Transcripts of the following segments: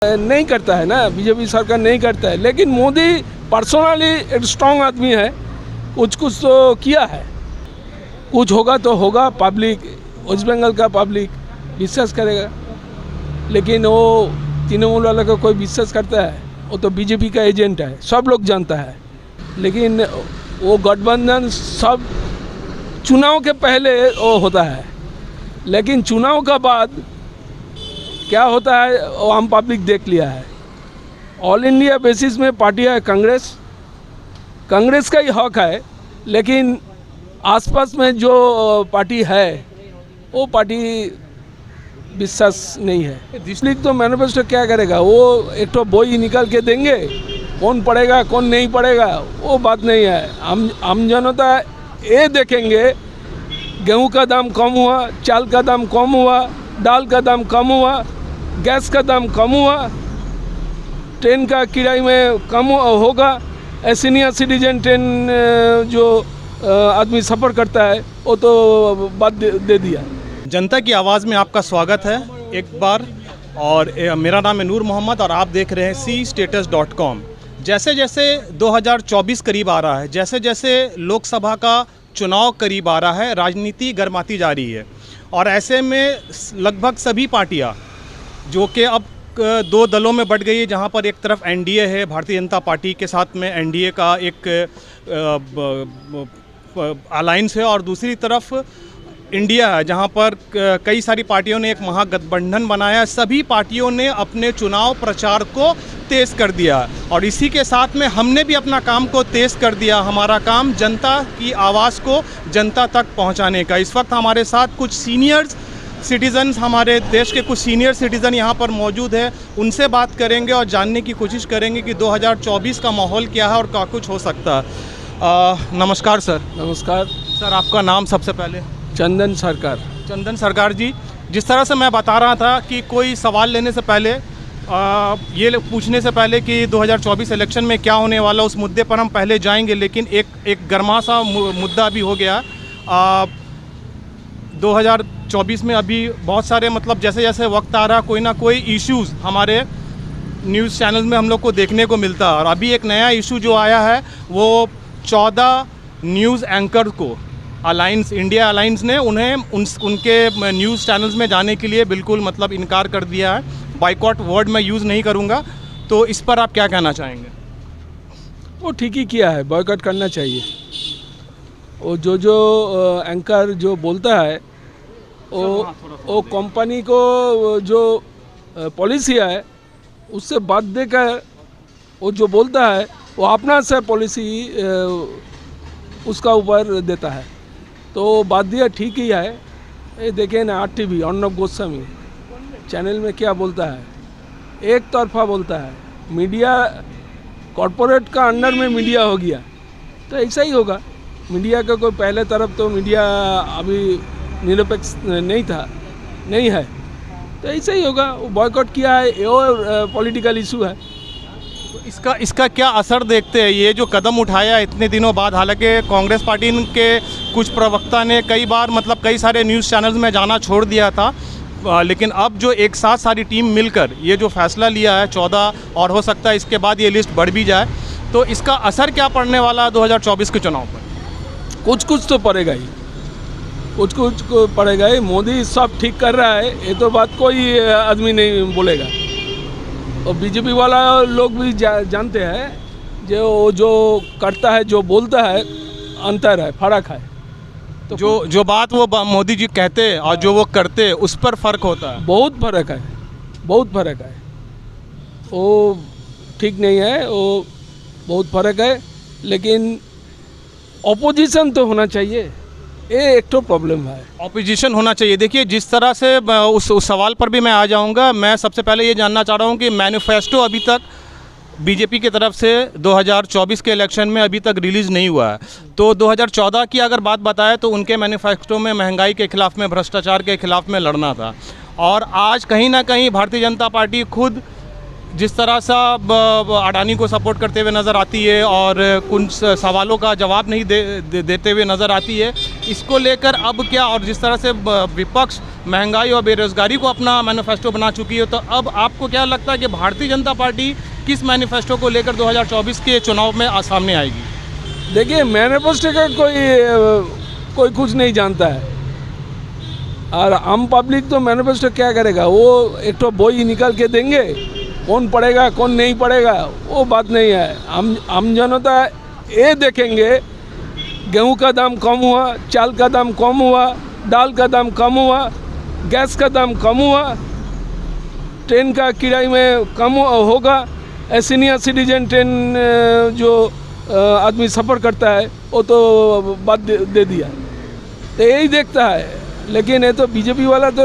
नहीं करता है ना, बीजेपी सरकार नहीं करता है, लेकिन मोदी पर्सनली एक स्ट्रांग आदमी है, कुछ कुछ तो किया है, कुछ होगा तो होगा, पब्लिक वेस्ट बंगाल का पब्लिक विश्वास करेगा। लेकिन वो तृणमूल वाला का कोई विश्वास करता है? वो तो बीजेपी का एजेंट है, सब लोग जानता है। लेकिन वो गठबंधन सब चुनाव के पहले वो होता है, लेकिन चुनाव का बाद क्या होता है वो आम पब्लिक देख लिया है। ऑल इंडिया बेसिस में पार्टी है कांग्रेस का ही हक है, लेकिन आसपास में जो पार्टी है वो पार्टी विश्वास नहीं है। इसलिए तो मैनिफेस्टो क्या करेगा, वो एक तो बोई निकाल के देंगे, कौन पढ़ेगा कौन नहीं पढ़ेगा वो बात नहीं है। आम जनता ये देखेंगे गेहूं का दाम कम हुआ, चाल का दाम कम हुआ, दाल का दाम कम हुआ, गैस का दाम कम हुआ, ट्रेन का किराए में कम होगा, सीनियर सिटीजन ट्रेन जो आदमी सफ़र करता है वो तो बात दे दिया। जनता की आवाज़ में आपका स्वागत है एक बार, और मेरा नाम है नूर मोहम्मद और आप देख रहे हैं cstatus.com। जैसे जैसे 2024 करीब आ रहा है, जैसे जैसे लोकसभा का चुनाव करीब आ रहा है, राजनीति गर्माती जा रही है, और ऐसे में लगभग सभी पार्टियां जो कि अब दो दलों में बट गई है, जहां पर एक तरफ एनडीए है, भारतीय जनता पार्टी के साथ में एनडीए का एक अलायंस है, और दूसरी तरफ इंडिया है जहां पर कई सारी पार्टियों ने एक महागठबंधन बनाया। सभी पार्टियों ने अपने चुनाव प्रचार को तेज़ कर दिया, और इसी के साथ में हमने भी अपना काम को तेज़ कर दिया। हमारा काम जनता की आवाज़ को जनता तक पहुंचाने का। इस वक्त हमारे साथ कुछ सीनियर सिटीज़न्स, हमारे देश के कुछ सीनियर सिटीज़न यहाँ पर मौजूद है, उनसे बात करेंगे और जानने की कोशिश करेंगे कि 2024 का माहौल क्या है और क्या कुछ हो सकता है। नमस्कार सर। नमस्कार सर, आपका नाम सबसे पहले? चंदन सरकार। चंदन सरकार जी, जिस तरह से मैं बता रहा था कि कोई सवाल लेने से पहले ये पूछने से पहले कि 2024 इलेक्शन में क्या होने वाला, उस मुद्दे पर हम पहले जाएंगे, लेकिन एक गर्मा सा मुद्दा अभी हो गया। 2024 में अभी बहुत सारे मतलब जैसे जैसे वक्त आ रहा, कोई ना कोई इश्यूज़ हमारे न्यूज़ चैनल में हम लोग को देखने को मिलता है, और अभी एक नया इशू जो आया है वो 14 न्यूज़ एंकर को इंडिया अलायंस ने उनके न्यूज़ चैनल्स में जाने के लिए बिल्कुल मतलब इनकार कर दिया है। बाइकॉट वर्ड मैं यूज़ नहीं करूँगा, तो इस पर आप क्या कहना चाहेंगे? वो ठीक ही किया है, बॉयकॉट करना चाहिए। वो जो एंकर जो बोलता है वो कंपनी को जो पॉलिसी है उससे बात देकर वो जो बोलता है वो अपना से पॉलिसी उसका ऊपर देता है, तो बात दिया ठीक ही है। ये देखें ना, RTV अर्णब गोस्वामी चैनल में क्या बोलता है, एक तरफा बोलता है। मीडिया कॉरपोरेट का अंडर में मीडिया हो गया, तो ऐसा ही होगा। मीडिया का कोई पहले तरफ तो मीडिया अभी निरपेक्ष नहीं है, तो ऐसा ही होगा। वो बॉयकॉट किया है, ये और पॉलिटिकल इशू है। तो इसका क्या असर देखते हैं, ये जो कदम उठाया इतने दिनों बाद? हालांकि कांग्रेस पार्टी के कुछ प्रवक्ता ने कई बार मतलब कई सारे न्यूज़ चैनल्स में जाना छोड़ दिया था, लेकिन अब जो एक साथ सारी टीम मिलकर ये जो फैसला लिया है 14, और हो सकता है इसके बाद ये लिस्ट बढ़ भी जाए, तो इसका असर क्या पड़ने वाला है 2024 के चुनाव पर? कुछ तो पड़ेगा ही, कुछ पड़ेगा ही। मोदी सब ठीक कर रहा है, ये तो बात कोई आदमी नहीं बोलेगा। और बीजेपी वाला लोग भी जानते हैं जो करता है, जो बोलता है, अंतर है, फर्क है। तो जो बात वो मोदी जी कहते हैं और जो वो करते हैं उस पर फ़र्क होता है। बहुत फ़र्क है। वो ठीक नहीं है, वो बहुत फ़र्क है। लेकिन ऑपोजिशन तो होना चाहिए, ये एक तो प्रॉब्लम है। ऑपोजिशन होना चाहिए। देखिए, जिस तरह से उस सवाल पर भी मैं आ जाऊंगा। मैं सबसे पहले ये जानना चाह रहा हूँ कि मैनिफेस्टो अभी तक बीजेपी की तरफ से 2024 के इलेक्शन में अभी तक रिलीज़ नहीं हुआ है। तो 2014 की अगर बात बताएं तो उनके मैनिफेस्टो में महंगाई के खिलाफ में, भ्रष्टाचार के खिलाफ में लड़ना था, और आज कहीं ना कहीं भारतीय जनता पार्टी खुद जिस तरह से अडानी को सपोर्ट करते हुए नज़र आती है और कुछ सवालों का जवाब नहीं देते हुए नज़र आती है, इसको लेकर अब क्या, और जिस तरह से विपक्ष महंगाई और बेरोज़गारी को अपना मैनिफेस्टो बना चुकी है, तो अब आपको क्या लगता है कि भारतीय जनता पार्टी किस मैनिफेस्टो को लेकर 2024 के चुनाव में सामने आएगी? देखिए, मैनिफेस्टो का कोई कुछ नहीं जानता है, और आम पब्लिक तो मैनिफेस्टो क्या करेगा? वो एक तो बोई निकाल के देंगे, कौन पढ़ेगा कौन नहीं पढ़ेगा वो बात नहीं है। हम जनता ये देखेंगे, गेहूं का दाम कम हुआ, चाल का दाम कम हुआ, दाल का दाम कम हुआ, गैस का दाम कम हुआ, ट्रेन का किराए में कम होगा, सीनियर सिटीजन ट्रेन जो आदमी सफ़र करता है वो तो बात दे दिया, तो यही देखता है। लेकिन ये तो बीजेपी वाला तो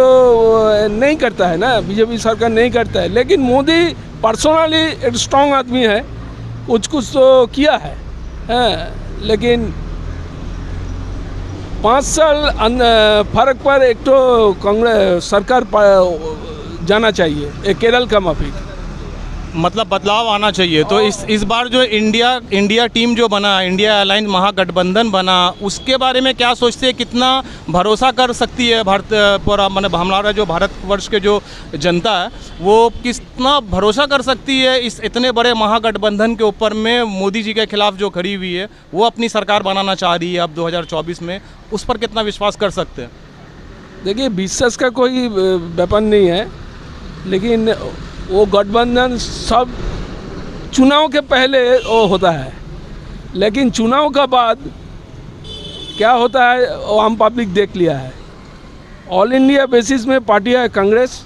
नहीं करता है ना, बीजेपी सरकार नहीं करता है। लेकिन मोदी पर्सनली एक स्ट्रॉन्ग आदमी है, कुछ तो किया है, लेकिन 5 साल फर्क पर एक तो कांग्रेस सरकार जाना चाहिए, एक केरल का माफिक, मतलब बदलाव आना चाहिए। तो इस बार जो इंडिया टीम जो बना, इंडिया अलायंस महागठबंधन बना, उसके बारे में क्या सोचते हैं? कितना भरोसा कर सकती है भारत पर, मतलब हमारा जो भारतवर्ष के जो जनता है वो कितना भरोसा कर सकती है इस इतने बड़े महागठबंधन के ऊपर में? मोदी जी के खिलाफ जो खड़ी हुई है, वो अपनी सरकार बनाना चाह रही है अब 2024 में, उस पर कितना विश्वास कर सकते हैं? देखिए, विश्वास का कोई व्यापार नहीं है, लेकिन वो गठबंधन सब चुनाव के पहले वो होता है, लेकिन चुनाव का बाद क्या होता है वो आम पब्लिक देख लिया है। ऑल इंडिया बेसिस में पार्टी है कांग्रेस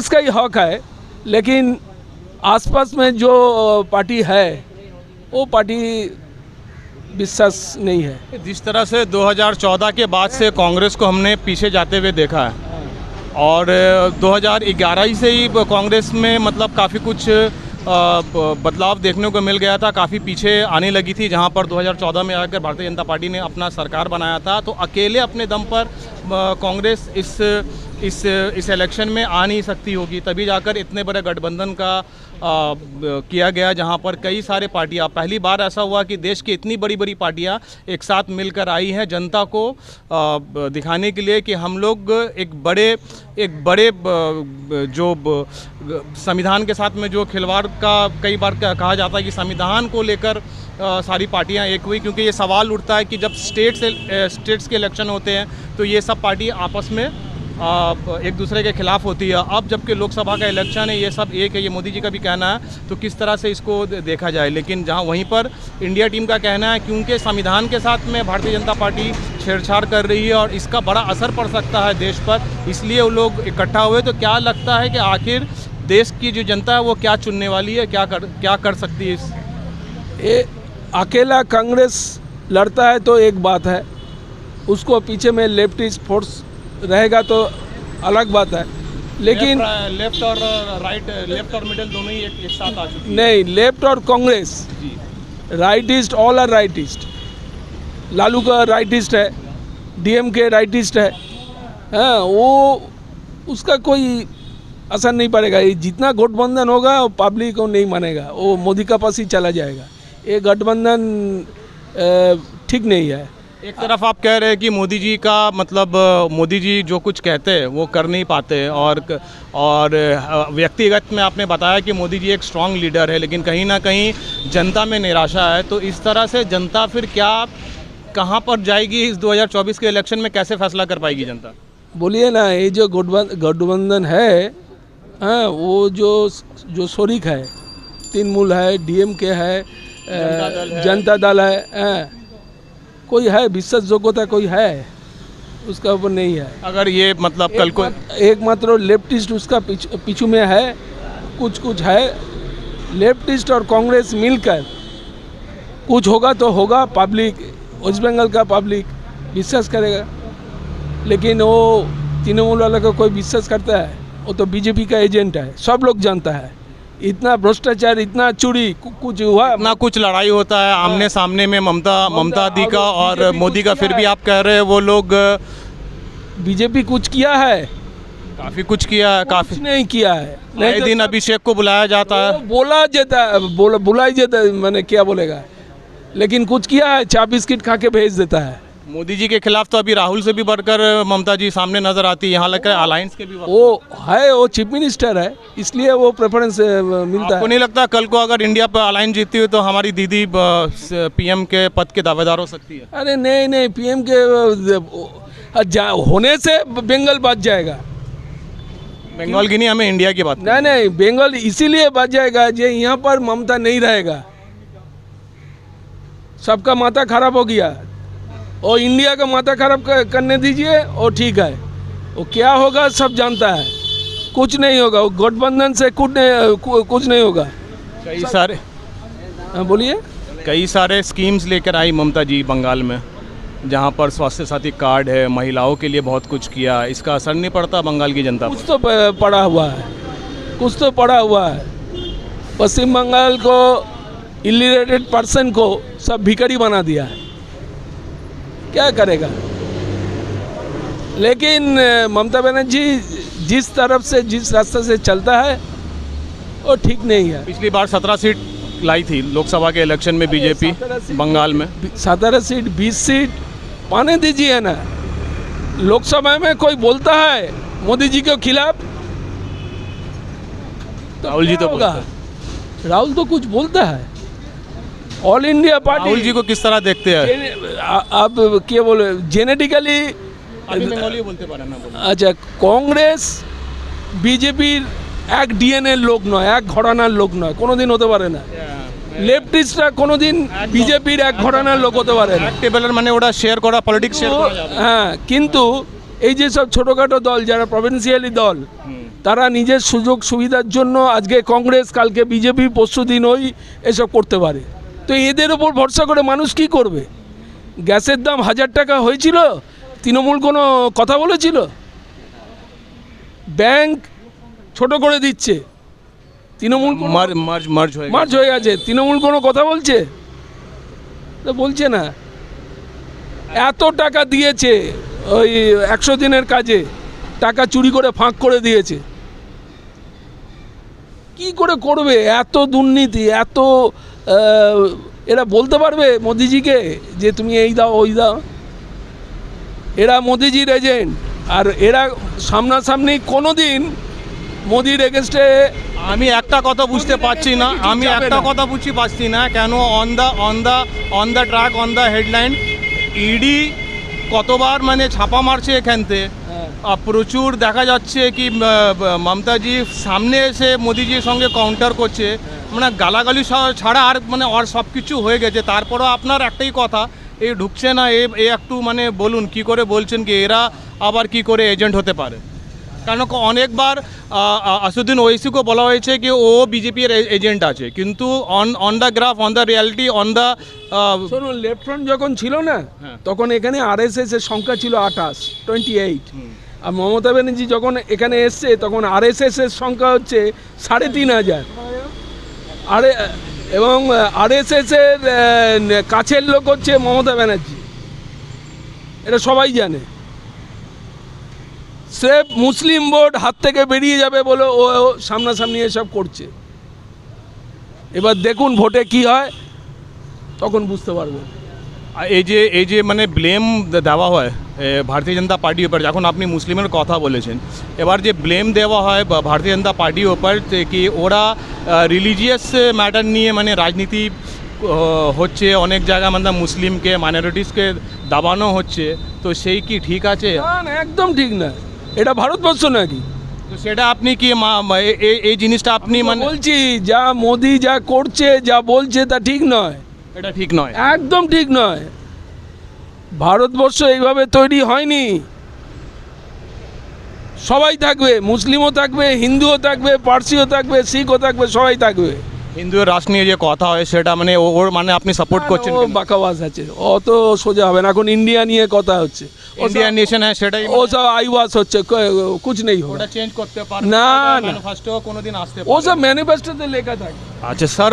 का ही हक है, लेकिन आसपास में जो पार्टी है वो पार्टी विश्वास नहीं है। जिस तरह से 2014 के बाद से कांग्रेस को हमने पीछे जाते हुए देखा है, और 2011 से ही कांग्रेस में मतलब काफ़ी कुछ बदलाव देखने को मिल गया था, काफ़ी पीछे आने लगी थी, जहां पर 2014 में आकर भारतीय जनता पार्टी ने अपना सरकार बनाया था। तो अकेले अपने दम पर कांग्रेस इस इलेक्शन में आ नहीं सकती होगी, तभी जाकर इतने बड़े गठबंधन का किया गया, जहां पर कई सारे पार्टियां, पहली बार ऐसा हुआ कि देश की इतनी बड़ी बड़ी पार्टियां एक साथ मिलकर आई हैं जनता को दिखाने के लिए कि हम लोग एक बड़े जो संविधान के साथ में जो खिलवाड़ का कई बार कहा जाता है कि संविधान को लेकर सारी पार्टियां एक हुई, क्योंकि ये सवाल उठता है कि जब स्टेट्स के इलेक्शन होते हैं तो ये सब पार्टी आपस में एक दूसरे के खिलाफ होती है। अब जबकि लोकसभा का इलेक्शन है, ये सब एक है, ये मोदी जी का भी कहना है, तो किस तरह से इसको देखा जाए? लेकिन जहां वहीं पर इंडिया टीम का कहना है क्योंकि संविधान के साथ में भारतीय जनता पार्टी छेड़छाड़ कर रही है और इसका बड़ा असर पड़ सकता है देश पर, इसलिए वो लोग इकट्ठा हुए। तो क्या लगता है कि आखिर देश की जो जनता है वो क्या चुनने वाली है, क्या कर सकती है? अकेला कांग्रेस लड़ता है तो एक बात है, उसको पीछे में लेफ्टिस्ट फोर्स रहेगा तो अलग बात है, लेकिन लेफ्ट और राइट, लेफ्ट और मिडिल दोनों ही एक साथ आ चुकी है। नहीं, लेफ्ट और Congress ji, rightist, all are rightist. Lalu का राइटिस्ट है, डीएमके राइटिस्ट है, हाँ, वो उसका कोई असर नहीं पड़ेगा। ये जितना गठबंधन होगा वो पब्लिक को नहीं मानेगा, वो मोदी का पास ही चला जाएगा। ये गठबंधन ठीक नहीं है। एक तरफ आप कह रहे हैं कि मोदी जी का मतलब मोदी जी जो कुछ कहते हैं वो कर नहीं पाते, और व्यक्तिगत में आपने बताया कि मोदी जी एक स्ट्रांग लीडर है, लेकिन कहीं ना कहीं जनता में निराशा है। तो इस तरह से जनता फिर कहाँ पर जाएगी इस 2024 के इलेक्शन में? कैसे फैसला कर पाएगी जनता? बोलिए ना, ये जो गठबंधन है, हाँ, वो जो शरीक है, तृणमूल है, डीएमके है, जनता दल है, हाँ, कोई है विश्वास योग्यता कोई है उसका ऊपर नहीं है। अगर ये मतलब कल को एकमात्र लेफ्टिस्ट उसका पीछू में है, कुछ है। लेफ्टिस्ट और कांग्रेस मिलकर कुछ होगा तो होगा, पब्लिक, वेस्ट बंगाल का पब्लिक विश्वास करेगा। लेकिन वो तृणमूल वाला को कोई विश्वास करता है? वो तो बीजेपी का एजेंट है, सब लोग जानता है। इतना भ्रष्टाचार, इतना चोरी, कुछ हुआ ना, कुछ लड़ाई होता है आमने सामने में ममता दी का और मोदी का, फिर भी आप कह रहे हैं वो लोग बीजेपी कुछ किया है? काफ़ी कुछ किया है, कुछ काफ़ी नहीं किया है। नए तो दिन अभिषेक को बुलाया जाता वो है। बोला जाता है, बुलाई जाता है, मैंने क्या बोलेगा, लेकिन कुछ किया है? चा बिस्किट खा के भेज देता है। मोदी जी के खिलाफ तो अभी राहुल से भी बढ़कर ममता जी सामने नजर आती है, यहाँ लग रहा है अलायंस के भी वक्त। वो चीफ मिनिस्टर है, इसलिए वो प्रेफरेंस मिलता आपको है। नहीं लगता कल को अगर इंडिया पर अलायंस जीतती हुई तो हमारी दीदी पीएम के पद के दावेदार हो सकती है? अरे नहीं, पीएम के होने से बंगाल बच जाएगा। बंगाल की नहीं, हमें इंडिया की बात नहीं, बंगाल इसीलिए बच जाएगा जो यहाँ पर ममता नहीं रहेगा। सबका माथा खराब हो गया, और इंडिया का माथा खराब करने दीजिए, और ठीक है। वो क्या होगा सब जानता है, कुछ नहीं होगा। वो गठबंधन से कुछ नहीं होगा। कई सारे हाँ, बोलिए। कई सारे स्कीम्स लेकर आई ममता जी बंगाल में, जहाँ पर स्वास्थ्य साथी कार्ड है, महिलाओं के लिए बहुत कुछ किया। इसका असर नहीं पड़ता बंगाल की जनता कुछ पर? तो पड़ा हुआ है, कुछ तो पड़ा हुआ है। पश्चिम बंगाल को इलिटरेट पर्सन को सब भिखारी बना दिया है, क्या करेगा। लेकिन ममता बनर्जी जिस तरफ से, जिस रास्ते से चलता है वो ठीक नहीं है। पिछली बार 17 सीट लाई थी लोकसभा के इलेक्शन में बीजेपी 17 सीट बंगाल में। 17 सीट 20 सीट पाने दीजिए ना। लोकसभा में कोई बोलता है मोदी जी के खिलाफ? तो राहुल जी क्या तो होगा? राहुल तो कुछ बोलता है। All India party Rahul ji को किस तरह देखते हैं? आप क्या बोले, जेनेटिकली अभी बंगाली बोलते पारे ना बोलो। আচ্ছা, কংগ্রেস বিজেপির এক ডিএনএ লোক নয়, এক ঘরানার লোক নয়, কোনোদিন হতে পারে না। লেফটিস্টরা কোনোদিন বিজেপির এক ঘরানার লোক হতে পারে না। টেবলের মানে ওটা শেয়ার করা, পলিটিক্স শেয়ার করা যাবে। হ্যাঁ, কিন্তু এই যে সব ছোটোখাটো দল যারা প্রভিন্সিয়ালি দল, তারা নিজের সুযোগ সুবিধার জন্য আজকে কংগ্রেস, কালকে বিজেপি, পরশুদিন ওই এসব করতে পারে। তো এদের ওপর ভরসা করে মানুষ কি করবে? গ্যাসের দাম 1000 টাকা হয়েছিল, তৃণমূল কোনো কথা বলেছিল? ব্যাংক ছোট করে দিচ্ছে, তৃণমূল মার্চ হয়ে গেছে, তৃণমূল কোনো কথা বলছে? তো বলছে না। এত টাকা দিয়েছে ওই 100 দিনের কাজে, টাকা চুরি করে ফাঁক করে দিয়েছে। কি করে করবে? এত দুর্নীতি, এত এরা বলতে পারবে মোদিজিকে যে তুমি এই দাও ওই দাও? এরা মোদিজির এজেন্ট, আর এরা সামনাসামনি কোনো দিন মোদির এগেনস্টে। আমি একটা কথা বুঝতে পারছি না, কেন on the track, on the headline ED কতবার মানে ছাপা মারছে এখানতে। প্রচুর দেখা যাচ্ছে কি মমতাজি সামনে এসে মোদিজির সঙ্গে কাউন্টার করছে, মানে গালাগালি ছাড়া আর মানে আর সব কিছু হয়ে গেছে। তারপরও আপনার একটাই কথা, এই ঢুকছে না, এ একটু মানে বলুন কি করে বলছেন কি এরা আবার কি করে এজেন্ট হতে পারে? কারণ অনেকবার আসুদ্দিন ওয়েসিকে বলা হয়েছে কি ও বিজেপির এজেন্ট আছে, কিন্তু on the graph, on the reality, on the শুনুন, লেফট ফ্রন্ট যখন ছিল না, তখন এখানে আরএসএস এর সংখ্যা ছিল 28। আর মমতা ব্যানার্জি যখন এখানে এসছে তখন আরএসএস এর সংখ্যা হচ্ছে 3500। এবং আরএসএস এর কাছের লোক হচ্ছে মমতা ব্যানার্জি, এটা সবাই জানে। স্রেফ মুসলিম ভোট হাত থেকে বেরিয়ে যাবে বলে ও সামনাসামনি এসব করছে। এবার দেখুন ভোটে কি হয়, তখন বুঝতে পারবেন। এই যে মানে ব্লেম দেওয়া হয় ভারতীয় জনতা পার্টির উপর, যখন আপনি মুসলিমের কথা বলেছেন, এবার যে ব্লেম দেওয়া হয় ভারতীয় জনতা পার্টির উপর কি ওরা রিলিজিয়াস ম্যাটার নিয়ে মানে রাজনীতি হচ্ছে, অনেক জায়গায় মানে মুসলিমকে, মাইনরিটিসকে দাবানো হচ্ছে, তো সেই কি ঠিক আছে? না, একদম ঠিক না। এটা ভারতবর্ষ নাকি? তো সেটা আপনি কি এই জিনিসটা আপনি মানে বলছি, যা মোদি যা করছে, যা বলছে তা ঠিক নয়। এটা ঠিক নয়, একদম ঠিক নয়। ভারতবর্ষ এইভাবে তৈরি হয়নি। সবাই থাকবে, মুসলিমও থাকবে, হিন্দুও থাকবে, পার্সিও থাকবে, শিখও থাকবে, সবাই থাকবে। হিন্দু রাষ্ট্র নিয়ে যে কথা হয় সেটা মানে ওর মানে আপনি সাপোর্ট করছেন? ও বাকাবাস আছে, অত সোজা হবে না। এখন ইন্ডিয়া নিয়ে কথা হচ্ছে, इंडियन नेशन है সেটাই ও সব আইওয়াস হচ্ছে, कुछ नहीं होगा। ওটা চেঞ্জ করতে পারবে না, না। ম্যানিফেস্টো কোনোদিন আসতে ও সব ম্যানিফেস্টোতে লেখা থাকে। আচ্ছা স্যার